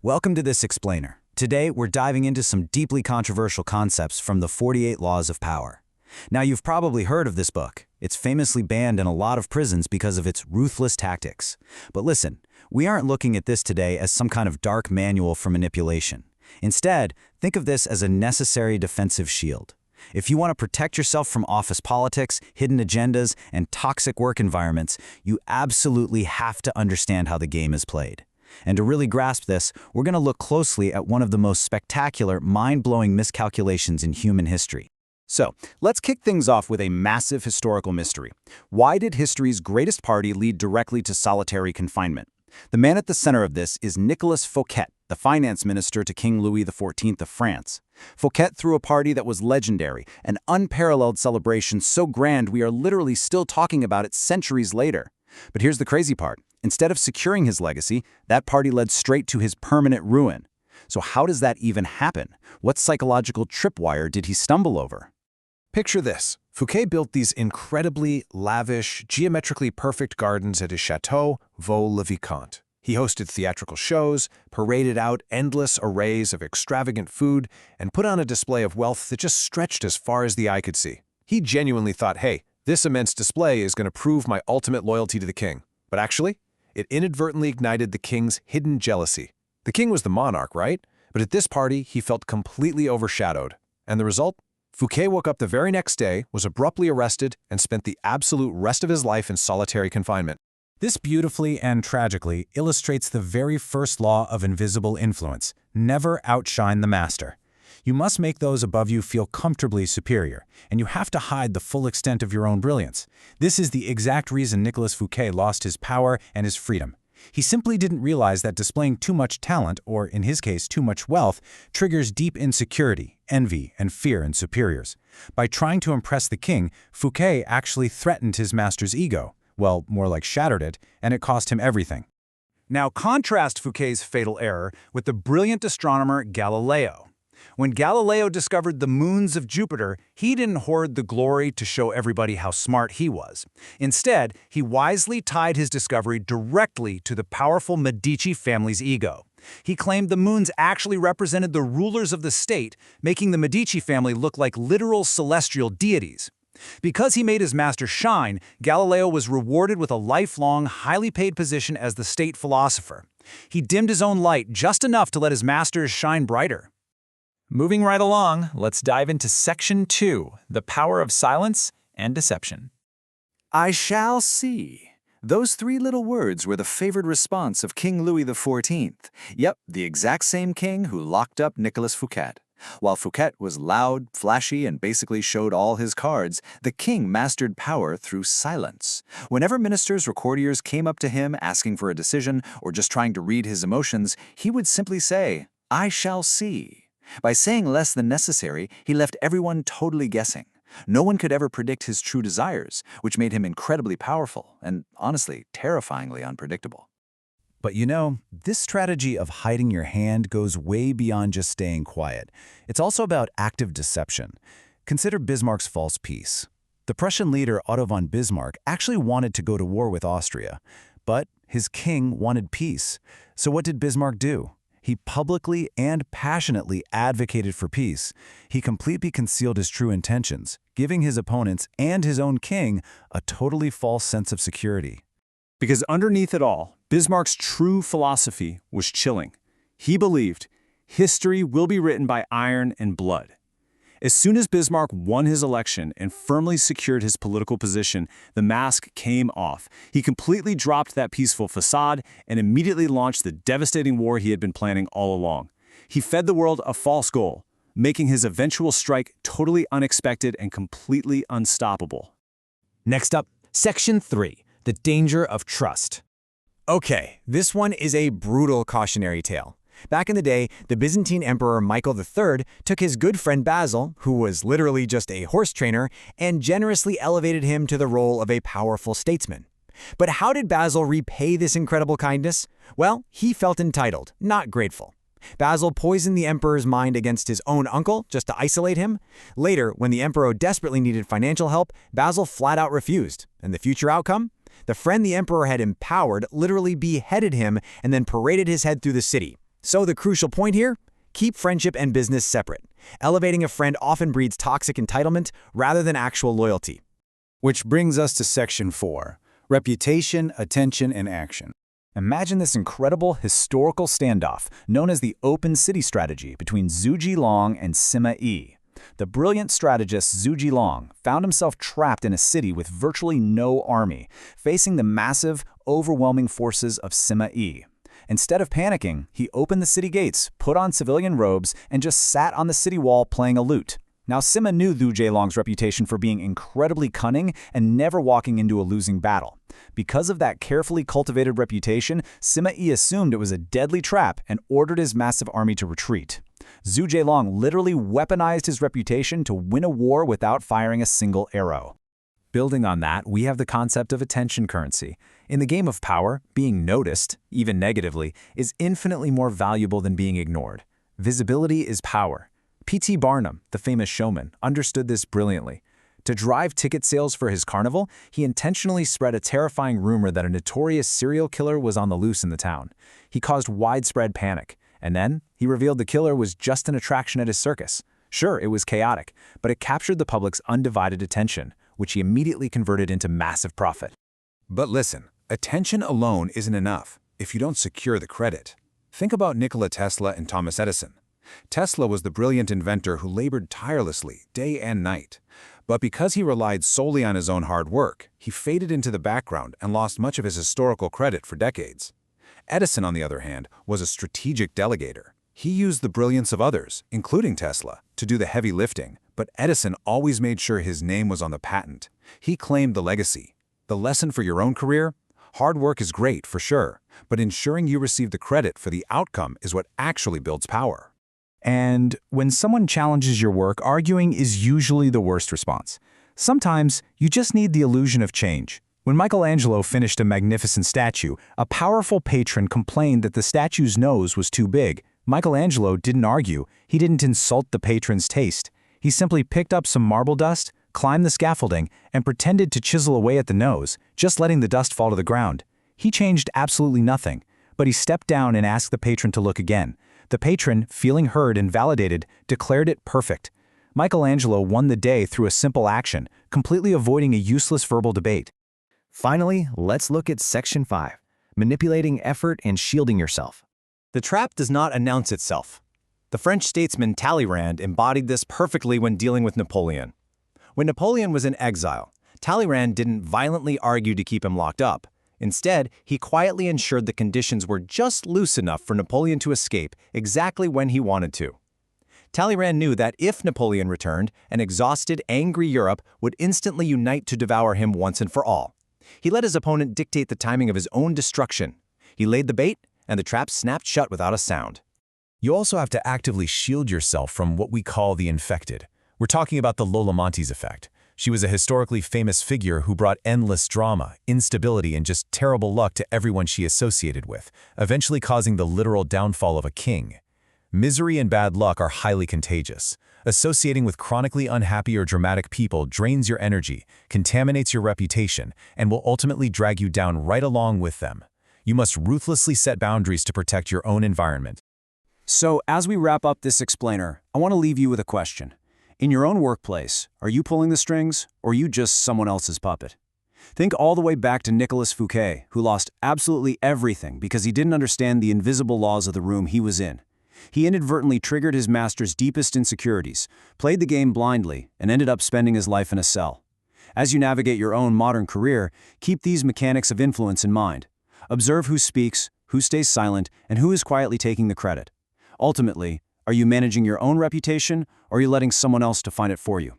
Welcome to this explainer. Today, we're diving into some deeply controversial concepts from the 48 Laws of Power. Now, you've probably heard of this book. It's famously banned in a lot of prisons because of its ruthless tactics. But listen, we aren't looking at this today as some kind of dark manual for manipulation. Instead, think of this as a necessary defensive shield. If you want to protect yourself from office politics, hidden agendas, and toxic work environments, you absolutely have to understand how the game is played. And to really grasp this, we're going to look closely at one of the most spectacular, mind-blowing miscalculations in human history. So, let's kick things off with a massive historical mystery. Why did history's greatest party lead directly to solitary confinement? The man at the center of this is Nicolas Fouquet, the finance minister to King Louis XIV of France. Fouquet threw a party that was legendary, an unparalleled celebration so grand we are literally still talking about it centuries later. But here's the crazy part. Instead of securing his legacy, that party led straight to his permanent ruin. So how does that even happen? What psychological tripwire did he stumble over? Picture this. Fouquet built these incredibly lavish, geometrically perfect gardens at his chateau, Vaux-le-Vicomte. He hosted theatrical shows, paraded out endless arrays of extravagant food, and put on a display of wealth that just stretched as far as the eye could see. He genuinely thought, hey, this immense display is going to prove my ultimate loyalty to the king. But actually, it inadvertently ignited the king's hidden jealousy. The king was the monarch, right? But at this party, he felt completely overshadowed. And the result? Fouquet woke up the very next day, was abruptly arrested, and spent the absolute rest of his life in solitary confinement. This beautifully and tragically illustrates the very first law of invisible influence: never outshine the master. You must make those above you feel comfortably superior, and you have to hide the full extent of your own brilliance. This is the exact reason Nicolas Fouquet lost his power and his freedom. He simply didn't realize that displaying too much talent, or in his case, too much wealth, triggers deep insecurity, envy, and fear in superiors. By trying to impress the king, Fouquet actually threatened his master's ego. Well, more like shattered it, and it cost him everything. Now contrast Fouquet's fatal error with the brilliant astronomer Galileo. When Galileo discovered the moons of Jupiter, he didn't hoard the glory to show everybody how smart he was. Instead, he wisely tied his discovery directly to the powerful Medici family's ego. He claimed the moons actually represented the rulers of the state, making the Medici family look like literal celestial deities. Because he made his master shine, Galileo was rewarded with a lifelong, highly paid position as the state philosopher. He dimmed his own light just enough to let his masters shine brighter. Moving right along, let's dive into Section 2, the power of silence and deception. I shall see. Those three little words were the favored response of King Louis XIV. Yep, the exact same king who locked up Nicolas Fouquet. While Fouquet was loud, flashy, and basically showed all his cards, the king mastered power through silence. Whenever ministers or courtiers came up to him asking for a decision or just trying to read his emotions, he would simply say, I shall see. By saying less than necessary, he left everyone totally guessing. No one could ever predict his true desires, which made him incredibly powerful and, honestly, terrifyingly unpredictable. But you know, this strategy of hiding your hand goes way beyond just staying quiet. It's also about active deception. Consider Bismarck's false peace. The Prussian leader Otto von Bismarck actually wanted to go to war with Austria, but his king wanted peace. So what did Bismarck do? He publicly and passionately advocated for peace. He completely concealed his true intentions, giving his opponents and his own king a totally false sense of security. Because underneath it all, Bismarck's true philosophy was chilling. He believed, history will be written by iron and blood. As soon as Bismarck won his election and firmly secured his political position, the mask came off. He completely dropped that peaceful facade and immediately launched the devastating war he had been planning all along. He fed the world a false goal, making his eventual strike totally unexpected and completely unstoppable. Next up, Section 3, the danger of trust. Okay, this one is a brutal cautionary tale. Back in the day, the Byzantine Emperor Michael III took his good friend Basil, who was literally just a horse trainer, and generously elevated him to the role of a powerful statesman. But how did Basil repay this incredible kindness? Well, he felt entitled, not grateful. Basil poisoned the emperor's mind against his own uncle just to isolate him. Later, when the emperor desperately needed financial help, Basil flat out refused. And the future outcome? The friend the emperor had empowered literally beheaded him and then paraded his head through the city. So the crucial point here? Keep friendship and business separate. Elevating a friend often breeds toxic entitlement rather than actual loyalty. Which brings us to Section 4, Reputation, Attention, and Action. Imagine this incredible historical standoff known as the Open City Strategy between Zhu Jilong and Sima Yi. The brilliant strategist Zhu Jilong found himself trapped in a city with virtually no army, facing the massive, overwhelming forces of Sima Yi. Instead of panicking, he opened the city gates, put on civilian robes, and just sat on the city wall playing a lute. Now, Sima knew Zhu Jilong's reputation for being incredibly cunning and never walking into a losing battle. Because of that carefully cultivated reputation, Sima Yi assumed it was a deadly trap and ordered his massive army to retreat. Zhu Jilong literally weaponized his reputation to win a war without firing a single arrow. Building on that, we have the concept of attention currency. In the game of power, being noticed, even negatively, is infinitely more valuable than being ignored. Visibility is power. P.T. Barnum, the famous showman, understood this brilliantly. To drive ticket sales for his carnival, he intentionally spread a terrifying rumor that a notorious serial killer was on the loose in the town. He caused widespread panic, and then he revealed the killer was just an attraction at his circus. Sure, it was chaotic, but it captured the public's undivided attention, which he immediately converted into massive profit. But listen, attention alone isn't enough if you don't secure the credit. Think about Nikola Tesla and Thomas Edison. Tesla was the brilliant inventor who labored tirelessly, day and night. But because he relied solely on his own hard work, he faded into the background and lost much of his historical credit for decades. Edison, on the other hand, was a strategic delegator. He used the brilliance of others, including Tesla, to do the heavy lifting, but Edison always made sure his name was on the patent. He claimed the legacy. The lesson for your own career? Hard work is great, for sure, but ensuring you receive the credit for the outcome is what actually builds power. And when someone challenges your work, arguing is usually the worst response. Sometimes you just need the illusion of change. When Michelangelo finished a magnificent statue, a powerful patron complained that the statue's nose was too big. Michelangelo didn't argue. He didn't insult the patron's taste. He simply picked up some marble dust, climbed the scaffolding, and pretended to chisel away at the nose, just letting the dust fall to the ground. He changed absolutely nothing, but he stepped down and asked the patron to look again. The patron, feeling heard and validated, declared it perfect. Michelangelo won the day through a simple action, completely avoiding a useless verbal debate. Finally, let's look at Section 5, manipulating effort and shielding yourself. The trap does not announce itself. The French statesman Talleyrand embodied this perfectly when dealing with Napoleon. When Napoleon was in exile, Talleyrand didn't violently argue to keep him locked up. Instead, he quietly ensured the conditions were just loose enough for Napoleon to escape exactly when he wanted to. Talleyrand knew that if Napoleon returned, an exhausted, angry Europe would instantly unite to devour him once and for all. He let his opponent dictate the timing of his own destruction. He laid the bait, and the trap snapped shut without a sound. You also have to actively shield yourself from what we call the infected. We're talking about the Lola Montes effect. She was a historically famous figure who brought endless drama, instability, and just terrible luck to everyone she associated with, eventually causing the literal downfall of a king. Misery and bad luck are highly contagious. Associating with chronically unhappy or dramatic people drains your energy, contaminates your reputation, and will ultimately drag you down right along with them. You must ruthlessly set boundaries to protect your own environment. So, as we wrap up this explainer, I want to leave you with a question. In your own workplace, are you pulling the strings, or are you just someone else's puppet? Think all the way back to Nicolas Fouquet, who lost absolutely everything because he didn't understand the invisible laws of the room he was in. He inadvertently triggered his master's deepest insecurities, played the game blindly, and ended up spending his life in a cell. As you navigate your own modern career, keep these mechanics of influence in mind. Observe who speaks, who stays silent, and who is quietly taking the credit. Ultimately, are you managing your own reputation, or are you letting someone else define it for you?